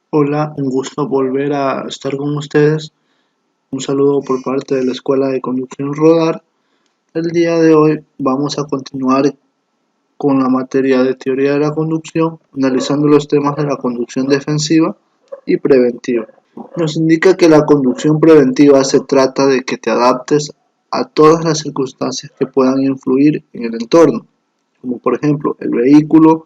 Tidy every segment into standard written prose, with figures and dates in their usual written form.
Hola, un gusto volver a estar con ustedes. Un saludo por parte de la Escuela de Conducción Rodar. El día de hoy vamos a continuar con la materia de teoría de la conducción, analizando los temas de la conducción defensiva y preventiva. Nos indica que la conducción preventiva se trata de que te adaptes a todas las circunstancias que puedan influir en el entorno, como por ejemplo el vehículo,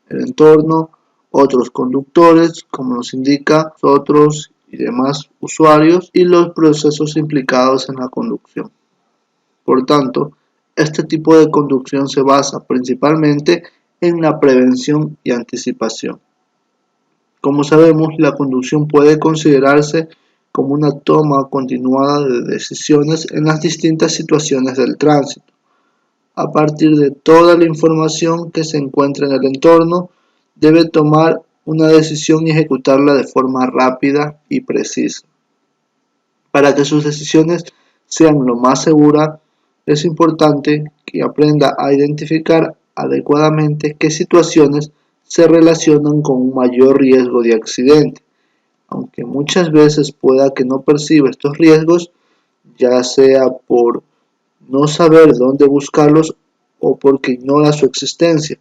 el entorno, otros conductores, como nos indica nosotros y demás usuarios, y los procesos implicados en la conducción. Por tanto, este tipo de conducción se basa principalmente en la prevención y anticipación. Como sabemos, la conducción puede considerarse como una toma continuada de decisiones en las distintas situaciones del tránsito, a partir de toda la información que se encuentra en el entorno. Debe tomar una decisión y ejecutarla de forma rápida y precisa. Para que sus decisiones sean lo más seguras, es importante que aprenda a identificar adecuadamente qué situaciones se relacionan con un mayor riesgo de accidente, aunque muchas veces pueda que no perciba estos riesgos, ya sea por no saber dónde buscarlos o porque ignora su existencia.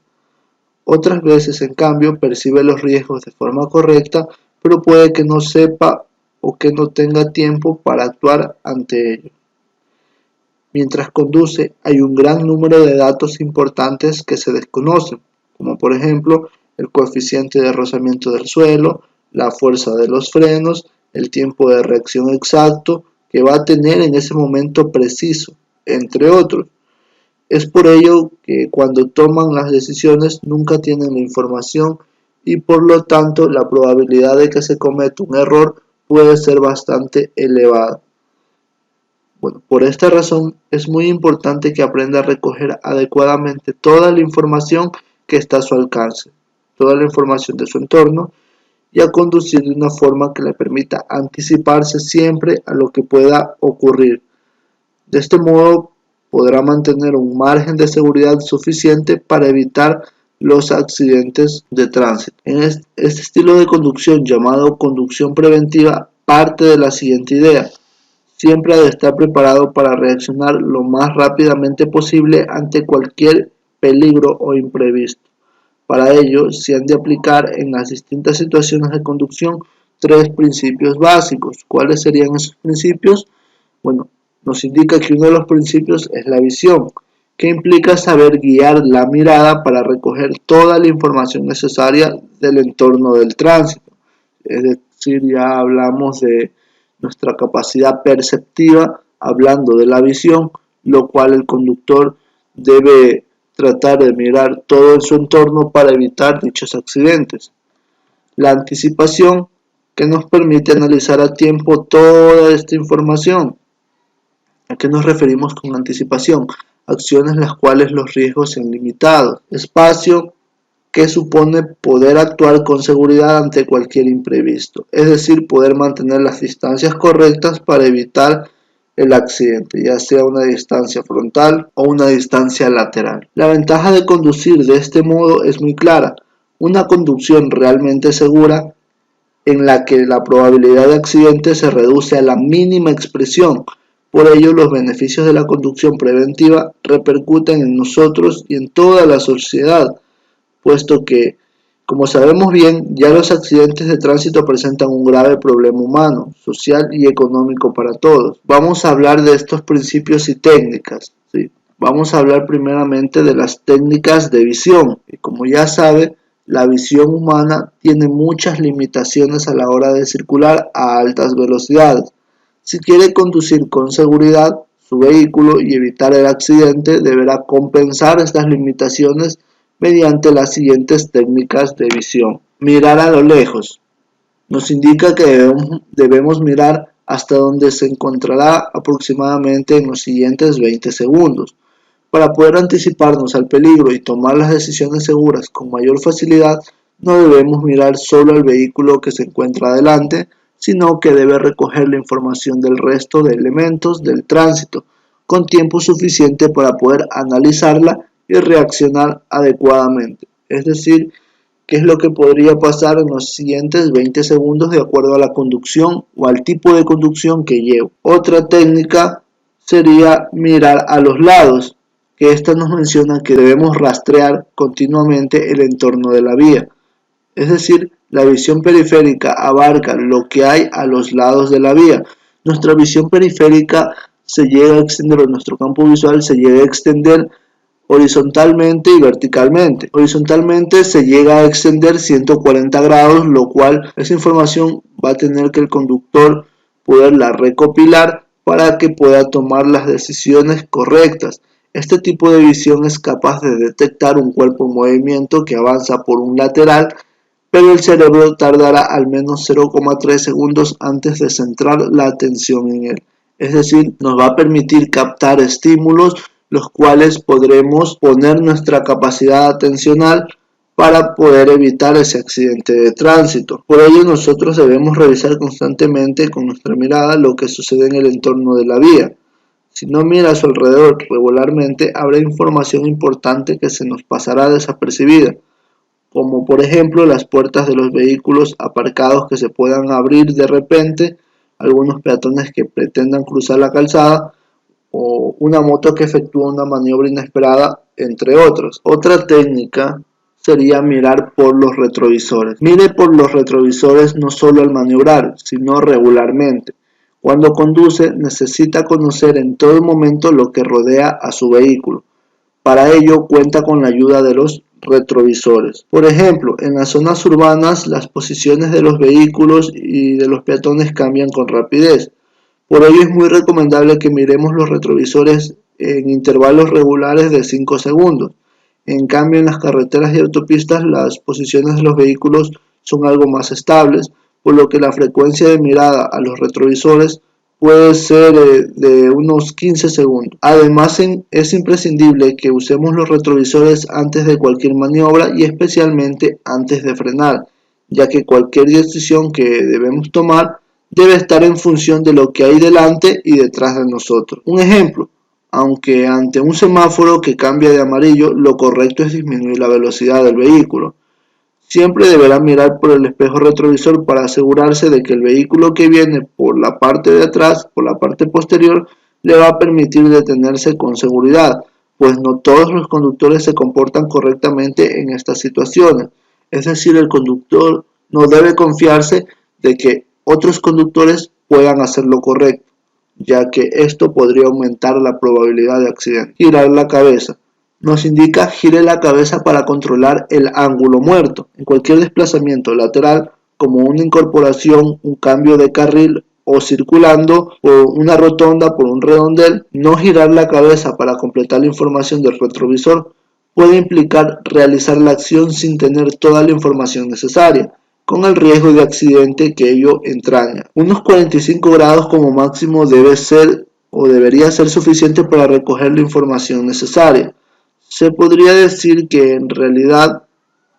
Otras veces, en cambio, percibe los riesgos de forma correcta, pero puede que no sepa o que no tenga tiempo para actuar ante ello. Mientras conduce, hay un gran número de datos importantes que se desconocen, como por ejemplo el coeficiente de rozamiento del suelo, la fuerza de los frenos, el tiempo de reacción exacto que va a tener en ese momento preciso, entre otros. Es por ello que cuando toman las decisiones nunca tienen la información y por lo tanto la probabilidad de que se cometa un error puede ser bastante elevada. Bueno, por esta razón es muy importante que aprenda a recoger adecuadamente toda la información que está a su alcance, toda la información de su entorno y a conducir de una forma que le permita anticiparse siempre a lo que pueda ocurrir. De este modo podrá mantener un margen de seguridad suficiente para evitar los accidentes de tránsito. En este estilo de conducción llamado conducción preventiva parte de la siguiente idea. Siempre ha de estar preparado para reaccionar lo más rápidamente posible ante cualquier peligro o imprevisto. Para ello, se han de aplicar en las distintas situaciones de conducción tres principios básicos. ¿Cuáles serían esos principios? Bueno, nos indica que uno de los principios es la visión, que implica saber guiar la mirada para recoger toda la información necesaria del entorno del tránsito. Es decir, ya hablamos de nuestra capacidad perceptiva, hablando de la visión, lo cual el conductor debe tratar de mirar todo en su entorno para evitar dichos accidentes. La anticipación, que nos permite analizar a tiempo toda esta información. ¿A qué nos referimos con anticipación? Acciones las cuales los riesgos sean limitados. Espacio, que supone poder actuar con seguridad ante cualquier imprevisto, es decir, poder mantener las distancias correctas para evitar el accidente, ya sea una distancia frontal o una distancia lateral. La ventaja de conducir de este modo es muy clara. Una conducción realmente segura en la que la probabilidad de accidente se reduce a la mínima expresión. Por ello, los beneficios de la conducción preventiva repercuten en nosotros y en toda la sociedad, puesto que, como sabemos bien, ya los accidentes de tránsito presentan un grave problema humano, social y económico para todos. Vamos a hablar de estos principios y técnicas, ¿sí? Vamos a hablar primeramente de las técnicas de visión. Y como ya sabe, la visión humana tiene muchas limitaciones a la hora de circular a altas velocidades. Si quiere conducir con seguridad su vehículo y evitar el accidente, deberá compensar estas limitaciones mediante las siguientes técnicas de visión. Mirar a lo lejos. Nos indica que debemos mirar hasta donde se encontrará aproximadamente en los siguientes 20 segundos. Para poder anticiparnos al peligro y tomar las decisiones seguras con mayor facilidad, no debemos mirar solo al vehículo que se encuentra adelante, sino que debe recoger la información del resto de elementos del tránsito, con tiempo suficiente para poder analizarla y reaccionar adecuadamente. Es decir, qué es lo que podría pasar en los siguientes 20 segundos de acuerdo a la conducción o al tipo de conducción que llevo. Otra técnica sería mirar a los lados, que esta nos menciona que debemos rastrear continuamente el entorno de la vía. Es decir, la visión periférica abarca lo que hay a los lados de la vía. Nuestra visión periférica se llega a extender, o nuestro campo visual se llega a extender horizontalmente y verticalmente. Horizontalmente se llega a extender 140 grados, lo cual esa información va a tener que el conductor poderla recopilar para que pueda tomar las decisiones correctas. Este tipo de visión es capaz de detectar un cuerpo en movimiento que avanza por un lateral, pero el cerebro tardará al menos 0,3 segundos antes de centrar la atención en él. Es decir, nos va a permitir captar estímulos los cuales podremos poner nuestra capacidad atencional para poder evitar ese accidente de tránsito. Por ello nosotros debemos revisar constantemente con nuestra mirada lo que sucede en el entorno de la vía. Si no mira a su alrededor regularmente, habrá información importante que se nos pasará desapercibida, como por ejemplo las puertas de los vehículos aparcados que se puedan abrir de repente, algunos peatones que pretendan cruzar la calzada, o una moto que efectúa una maniobra inesperada, entre otros. Otra técnica sería mirar por los retrovisores. Mire por los retrovisores no solo al maniobrar, sino regularmente. Cuando conduce, necesita conocer en todo momento lo que rodea a su vehículo. Para ello cuenta con la ayuda de los retrovisores. Por ejemplo, en las zonas urbanas las posiciones de los vehículos y de los peatones cambian con rapidez. Por ello es muy recomendable que miremos los retrovisores en intervalos regulares de 5 segundos. En cambio, en las carreteras y autopistas las posiciones de los vehículos son algo más estables, por lo que la frecuencia de mirada a los retrovisores puede ser de unos 15 segundos. Además, es imprescindible que usemos los retrovisores antes de cualquier maniobra y especialmente antes de frenar, ya que cualquier decisión que debemos tomar debe estar en función de lo que hay delante y detrás de nosotros. Un ejemplo, aunque ante un semáforo que cambia de amarillo, lo correcto es disminuir la velocidad del vehículo. Siempre deberá mirar por el espejo retrovisor para asegurarse de que el vehículo que viene por la parte de atrás, por la parte posterior, le va a permitir detenerse con seguridad, pues no todos los conductores se comportan correctamente en estas situaciones. Es decir, el conductor no debe confiarse de que otros conductores puedan hacer lo correcto, ya que esto podría aumentar la probabilidad de accidente. Girar la cabeza. Nos indica gire la cabeza para controlar el ángulo muerto. En cualquier desplazamiento lateral, como una incorporación, un cambio de carril o circulando por una rotonda, por un redondel, no girar la cabeza para completar la información del retrovisor puede implicar realizar la acción sin tener toda la información necesaria, con el riesgo de accidente que ello entraña. Unos 45 grados como máximo debe ser o debería ser suficiente para recoger la información necesaria. Se podría decir que en realidad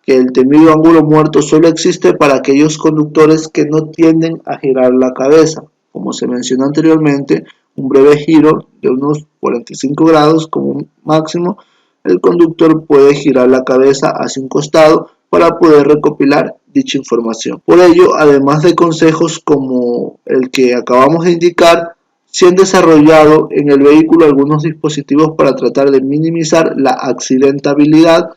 que el temido ángulo muerto solo existe para aquellos conductores que no tienden a girar la cabeza. Como se mencionó anteriormente, un breve giro de unos 45 grados como máximo, el conductor puede girar la cabeza hacia un costado para poder recopilar dicha información. Por ello, además de consejos como el que acabamos de indicar, se han desarrollado en el vehículo algunos dispositivos para tratar de minimizar la accidentabilidad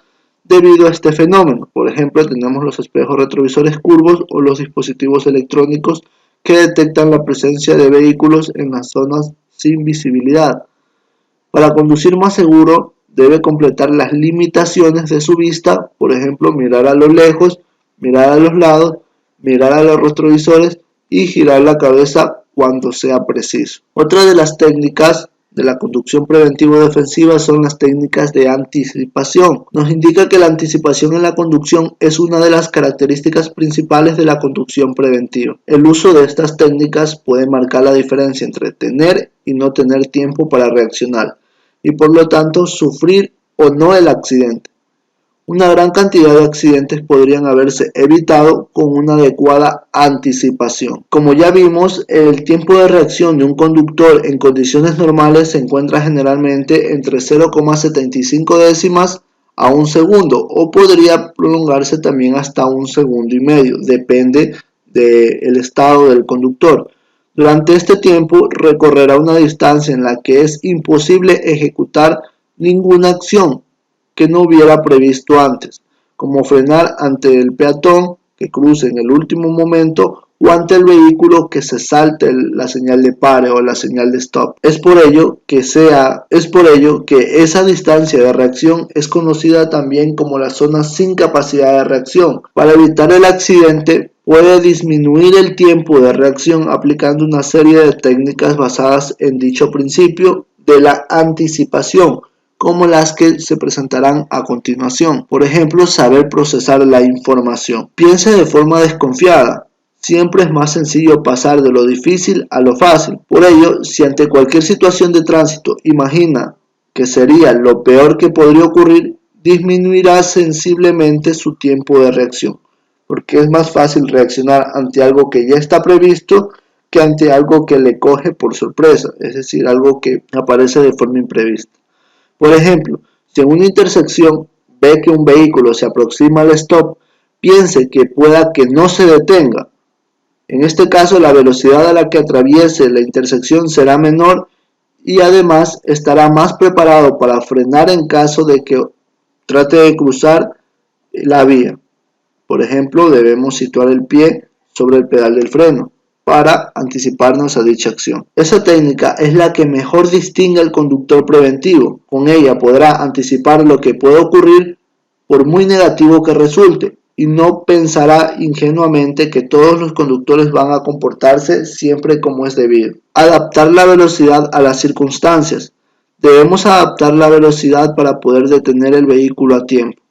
debido a este fenómeno. Por ejemplo, tenemos los espejos retrovisores curvos o los dispositivos electrónicos que detectan la presencia de vehículos en las zonas sin visibilidad. Para conducir más seguro, debe completar las limitaciones de su vista, por ejemplo, mirar a lo lejos, mirar a los lados, mirar a los retrovisores y girar la cabeza cuando sea preciso. Otra de las técnicas de la conducción preventivo-defensiva son las técnicas de anticipación. Nos indica que la anticipación en la conducción es una de las características principales de la conducción preventiva. El uso de estas técnicas puede marcar la diferencia entre tener y no tener tiempo para reaccionar, y por lo tanto sufrir o no el accidente. Una gran cantidad de accidentes podrían haberse evitado con una adecuada anticipación. Como ya vimos, el tiempo de reacción de un conductor en condiciones normales se encuentra generalmente entre 0,75 décimas a 1 segundo o podría prolongarse también hasta 1,5 segundos, depende del estado del conductor. Durante este tiempo recorrerá una distancia en la que es imposible ejecutar ninguna acción que no hubiera previsto antes, como frenar ante el peatón que cruce en el último momento o ante el vehículo que se salte la señal de pare o la señal de stop. Es por ello que esa distancia de reacción es conocida también como la zona sin capacidad de reacción. Para evitar el accidente, puede disminuir el tiempo de reacción aplicando una serie de técnicas basadas en dicho principio de la anticipación, como las que se presentarán a continuación. Por ejemplo, saber procesar la información. Piense de forma desconfiada. Siempre es más sencillo pasar de lo difícil a lo fácil. Por ello, si ante cualquier situación de tránsito imagina que sería lo peor que podría ocurrir, disminuirá sensiblemente su tiempo de reacción, porque es más fácil reaccionar ante algo que ya está previsto que ante algo que le coge por sorpresa, es decir, algo que aparece de forma imprevista. Por ejemplo, si en una intersección ve que un vehículo se aproxima al stop, piense que pueda que no se detenga. En este caso, la velocidad a la que atraviese la intersección será menor y además estará más preparado para frenar en caso de que trate de cruzar la vía. Por ejemplo, debemos situar el pie sobre el pedal del freno para anticiparnos a dicha acción. Esa técnica es la que mejor distingue al conductor preventivo. Con ella podrá anticipar lo que puede ocurrir por muy negativo que resulte y no pensará ingenuamente que todos los conductores van a comportarse siempre como es debido. Adaptar la velocidad a las circunstancias. Debemos adaptar la velocidad para poder detener el vehículo a tiempo.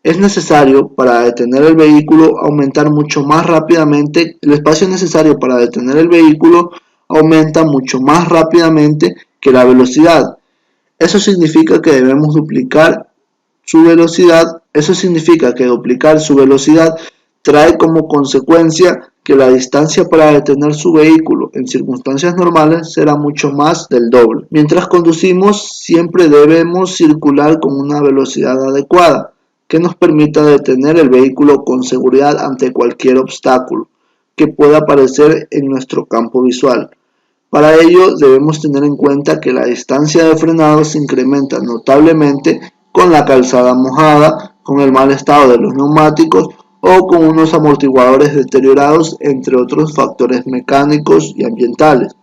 Es necesario para detener el vehículo aumentar mucho más rápidamente, el espacio necesario para detener el vehículo aumenta mucho más rápidamente que la velocidad. Eso significa que debemos duplicar su velocidad. Eso significa que duplicar su velocidad trae como consecuencia que la distancia para detener su vehículo en circunstancias normales será mucho más del doble. Mientras conducimos, siempre debemos circular con una velocidad adecuada que nos permita detener el vehículo con seguridad ante cualquier obstáculo que pueda aparecer en nuestro campo visual. Para ello debemos tener en cuenta que la distancia de frenado se incrementa notablemente con la calzada mojada, con el mal estado de los neumáticos o con unos amortiguadores deteriorados, entre otros factores mecánicos y ambientales.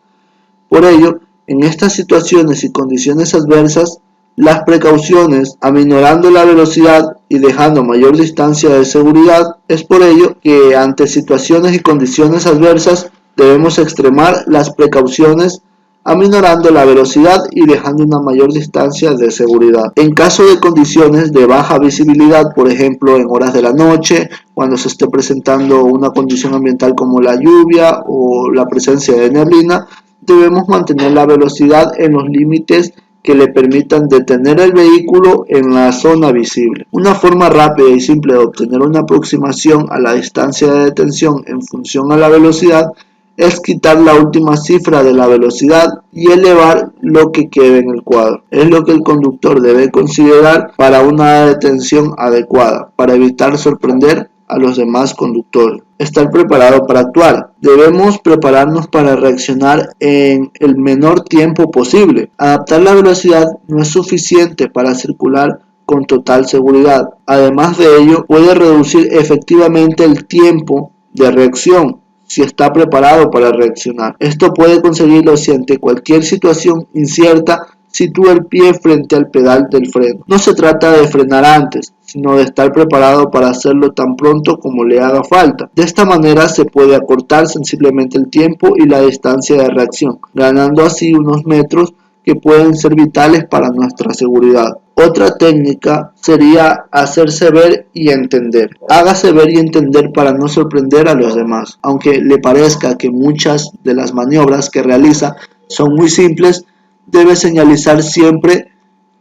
Por ello, en estas situaciones y condiciones adversas, las precauciones, aminorando la velocidad y dejando mayor distancia de seguridad, es por ello que ante situaciones y condiciones adversas debemos extremar las precauciones, aminorando la velocidad y dejando una mayor distancia de seguridad. En caso de condiciones de baja visibilidad, por ejemplo en horas de la noche, cuando se esté presentando una condición ambiental como la lluvia o la presencia de neblina, debemos mantener la velocidad en los límites que le permitan detener el vehículo en la zona visible. Una forma rápida y simple de obtener una aproximación a la distancia de detención en función a la velocidad es quitar la última cifra de la velocidad y elevar lo que quede en el cuadro. Es lo que el conductor debe considerar para una detención adecuada, para evitar sorprender a los demás conductores. Estar preparado para actuar. Debemos prepararnos para reaccionar en el menor tiempo posible. Adaptar la velocidad no es suficiente para circular con total seguridad. Además de ello, puede reducir efectivamente el tiempo de reacción si está preparado para reaccionar. Esto puede conseguirlo si ante cualquier situación incierta sitúa el pie frente al pedal del freno. No se trata de frenar antes, sino de estar preparado para hacerlo tan pronto como le haga falta. De esta manera se puede acortar sensiblemente el tiempo y la distancia de reacción, ganando así unos metros que pueden ser vitales para nuestra seguridad. Otra técnica sería hacerse ver y entender. Hágase ver y entender para no sorprender a los demás. Aunque le parezca que muchas de las maniobras que realiza son muy simples, debe señalizar siempre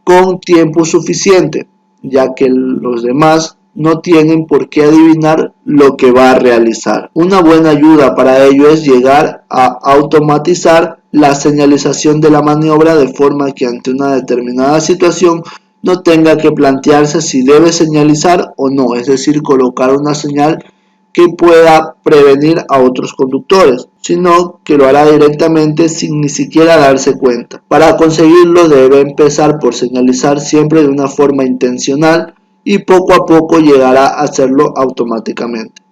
con tiempo suficiente, ya que los demás no tienen por qué adivinar lo que va a realizar. Una buena ayuda para ello es llegar a automatizar la señalización de la maniobra de forma que ante una determinada situación no tenga que plantearse si debe señalizar o no, es decir, colocar una señal que pueda prevenir a otros conductores, sino que lo hará directamente sin ni siquiera darse cuenta. Para conseguirlo debe empezar por señalizar siempre de una forma intencional y poco a poco llegará a hacerlo automáticamente.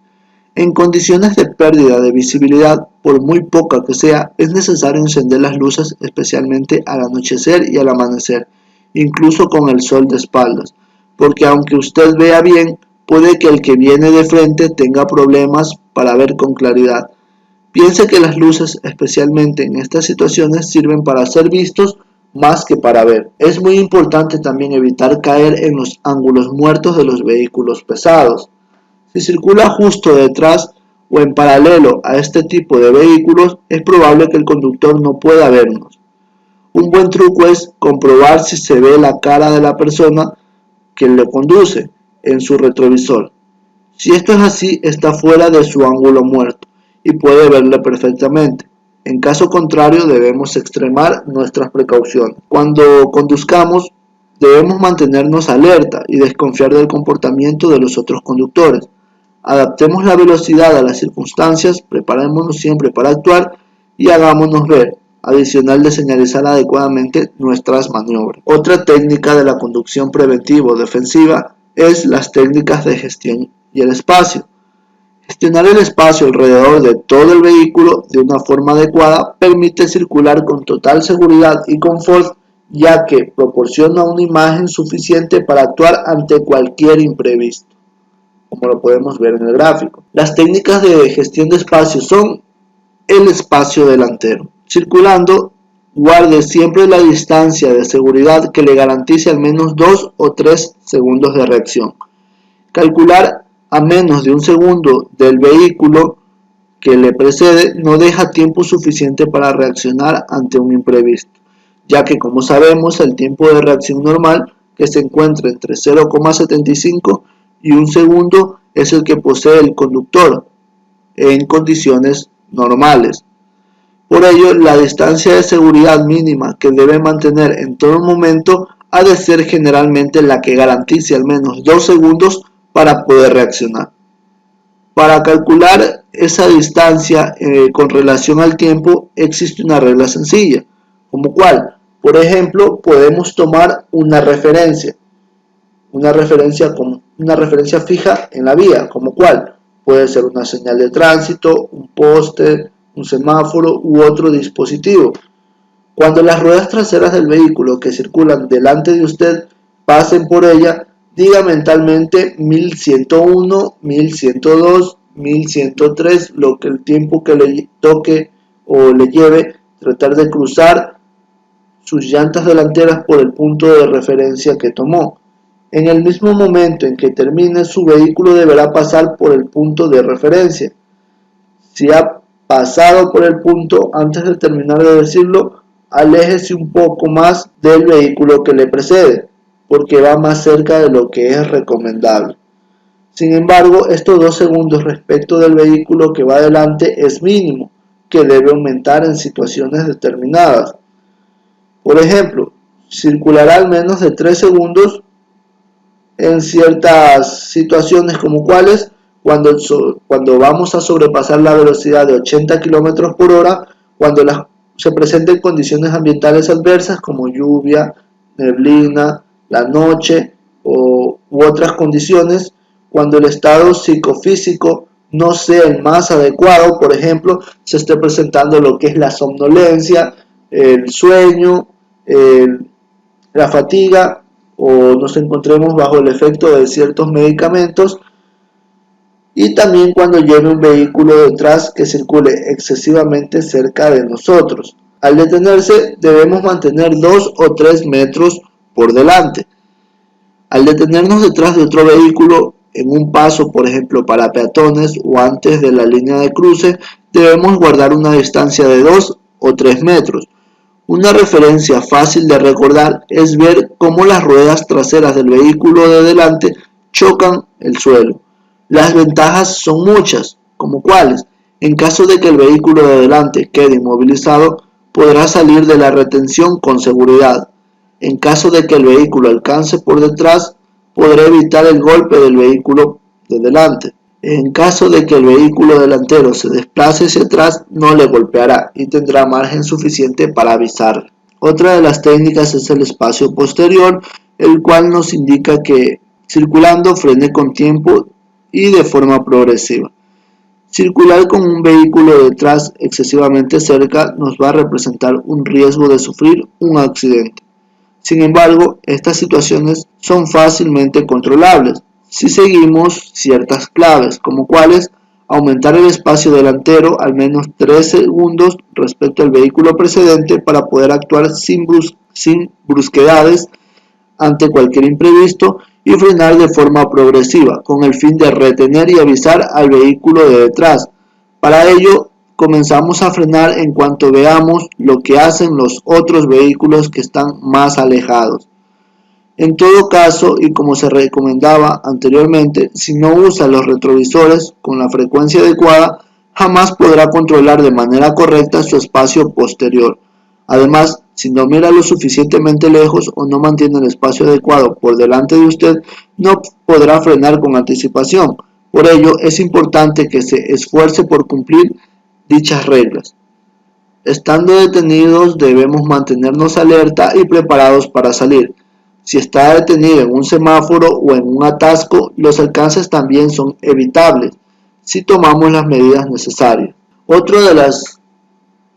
En condiciones de pérdida de visibilidad, por muy poca que sea, es necesario encender las luces especialmente al anochecer y al amanecer, incluso con el sol de espaldas, porque aunque usted vea bien, puede que el que viene de frente tenga problemas para ver con claridad. Piense que las luces, especialmente en estas situaciones, sirven para ser vistos más que para ver. Es muy importante también evitar caer en los ángulos muertos de los vehículos pesados. Si circula justo detrás o en paralelo a este tipo de vehículos, es probable que el conductor no pueda vernos. Un buen truco es comprobar si se ve la cara de la persona que lo conduce en su retrovisor. Si esto es así, está fuera de su ángulo muerto y puede verle perfectamente. En caso contrario, debemos extremar nuestras precauciones. Cuando conduzcamos, debemos mantenernos alerta y desconfiar del comportamiento de los otros conductores. Adaptemos la velocidad a las circunstancias, preparémonos siempre para actuar y hagámonos ver, adicional de señalizar adecuadamente nuestras maniobras. Otra técnica de la conducción preventiva o defensiva es las técnicas de gestión y el espacio. Gestionar el espacio alrededor de todo el vehículo de una forma adecuada permite circular con total seguridad y confort, ya que proporciona una imagen suficiente para actuar ante cualquier imprevisto, como lo podemos ver en el gráfico. Las técnicas de gestión de espacio son el espacio delantero. Circulando, guarde siempre la distancia de seguridad que le garantice al menos 2 o 3 segundos de reacción. Calcular a menos de un segundo del vehículo que le precede no deja tiempo suficiente para reaccionar ante un imprevisto, ya que como sabemos el tiempo de reacción normal, que se encuentra entre 0,75 y un segundo, es el que posee el conductor en condiciones normales. Por ello, la distancia de seguridad mínima que debe mantener en todo momento ha de ser generalmente la que garantice al menos 2 segundos para poder reaccionar. Para calcular esa distancia con relación al tiempo existe una regla sencilla, como cual, por ejemplo, podemos tomar una referencia fija en la vía, como cual puede ser una señal de tránsito, un poste, un semáforo u otro dispositivo. Cuando las ruedas traseras del vehículo que circulan delante de usted pasen por ella, diga mentalmente 1101, 1102, 1103, lo que el tiempo que le toque o le lleve tratar de cruzar sus llantas delanteras por el punto de referencia que tomó. En el mismo momento en que termine, su vehículo deberá pasar por el punto de referencia. Si ha pasado por el punto antes de terminar de decirlo, aléjese un poco más del vehículo que le precede, porque va más cerca de lo que es recomendable. Sin embargo, estos 2 segundos respecto del vehículo que va adelante es mínimo, que debe aumentar en situaciones determinadas. Por ejemplo, circulará al menos de 3 segundos en ciertas situaciones como cuáles, cuando vamos a sobrepasar la velocidad de 80 km por hora, cuando se presenten condiciones ambientales adversas como lluvia, neblina, la noche u otras condiciones, cuando el estado psicofísico no sea el más adecuado, por ejemplo, se esté presentando lo que es la somnolencia, el sueño, la fatiga, o nos encontremos bajo el efecto de ciertos medicamentos, y también cuando lleve un vehículo detrás que circule excesivamente cerca de nosotros. Al detenerse debemos mantener 2 o 3 metros por delante. Al detenernos detrás de otro vehículo en un paso, por ejemplo para peatones o antes de la línea de cruce, debemos guardar una distancia de 2 o 3 metros. Una referencia fácil de recordar es ver cómo las ruedas traseras del vehículo de delante chocan el suelo. Las ventajas son muchas, como cuáles: en caso de que el vehículo de delante quede inmovilizado, podrá salir de la retención con seguridad. En caso de que el vehículo alcance por detrás, podrá evitar el golpe del vehículo de delante. En caso de que el vehículo delantero se desplace hacia atrás, no le golpeará y tendrá margen suficiente para avisar. Otra de las técnicas es el espacio posterior, el cual nos indica que circulando frene con tiempo y de forma progresiva. Circular con un vehículo detrás excesivamente cerca nos va a representar un riesgo de sufrir un accidente. Sin embargo, estas situaciones son fácilmente controlables si seguimos ciertas claves, como cuáles: aumentar el espacio delantero al menos 3 segundos respecto al vehículo precedente para poder actuar sin brusquedades ante cualquier imprevisto, y frenar de forma progresiva con el fin de retener y avisar al vehículo de detrás. Para ello, comenzamos a frenar en cuanto veamos lo que hacen los otros vehículos que están más alejados. En todo caso, y como se recomendaba anteriormente, si no usa los retrovisores con la frecuencia adecuada, jamás podrá controlar de manera correcta su espacio posterior. Además, si no mira lo suficientemente lejos o no mantiene el espacio adecuado por delante de usted, no podrá frenar con anticipación. Por ello, es importante que se esfuerce por cumplir dichas reglas. Estando detenidos, debemos mantenernos alerta y preparados para salir. Si está detenido en un semáforo o en un atasco, los alcances también son evitables si tomamos las medidas necesarias. Otra de las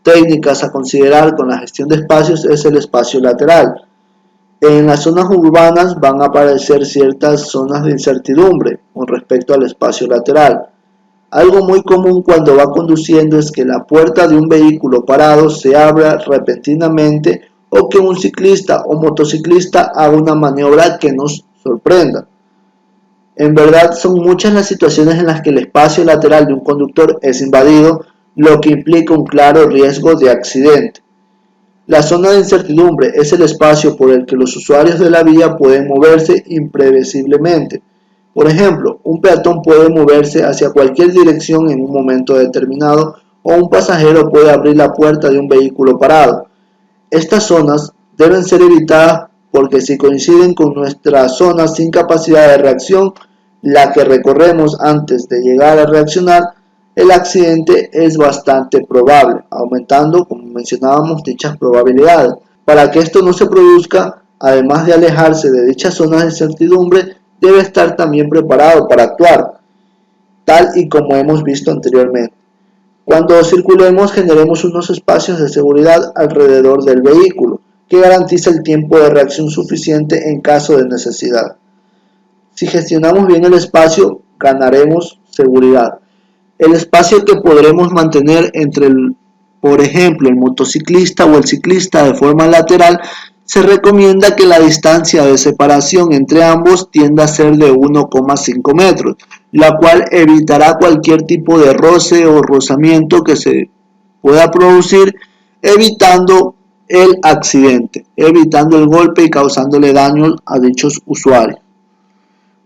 técnicas a considerar con la gestión de espacios es el espacio lateral. En las zonas urbanas van a aparecer ciertas zonas de incertidumbre con respecto al espacio lateral. Algo muy común cuando va conduciendo es que la puerta de un vehículo parado se abra repentinamente o que un ciclista o motociclista haga una maniobra que nos sorprenda. En verdad, son muchas las situaciones en las que el espacio lateral de un conductor es invadido, lo que implica un claro riesgo de accidente. La zona de incertidumbre es el espacio por el que los usuarios de la vía pueden moverse imprevisiblemente. Por ejemplo, un peatón puede moverse hacia cualquier dirección en un momento determinado, o un pasajero puede abrir la puerta de un vehículo parado. Estas zonas deben ser evitadas porque si coinciden con nuestra zona sin capacidad de reacción, la que recorremos antes de llegar a reaccionar, el accidente es bastante probable, aumentando, como mencionábamos, dichas probabilidades. Para que esto no se produzca, además de alejarse de dichas zonas de incertidumbre, debe estar también preparado para actuar, tal y como hemos visto anteriormente. Cuando circulemos, generemos unos espacios de seguridad alrededor del vehículo, que garantiza el tiempo de reacción suficiente en caso de necesidad. Si gestionamos bien el espacio, ganaremos seguridad. El espacio que podremos mantener entre por ejemplo, el motociclista o el ciclista de forma lateral, se recomienda que la distancia de separación entre ambos tienda a ser de 1,5 metros, la cual evitará cualquier tipo de roce o rozamiento que se pueda producir, evitando el accidente, evitando el golpe y causándole daño a dichos usuarios.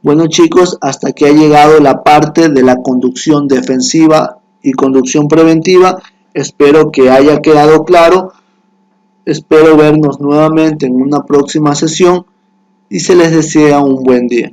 Bueno chicos, hasta aquí ha llegado la parte de la conducción defensiva y conducción preventiva. Espero que haya quedado claro. Espero vernos nuevamente en una próxima sesión y se les desea un buen día.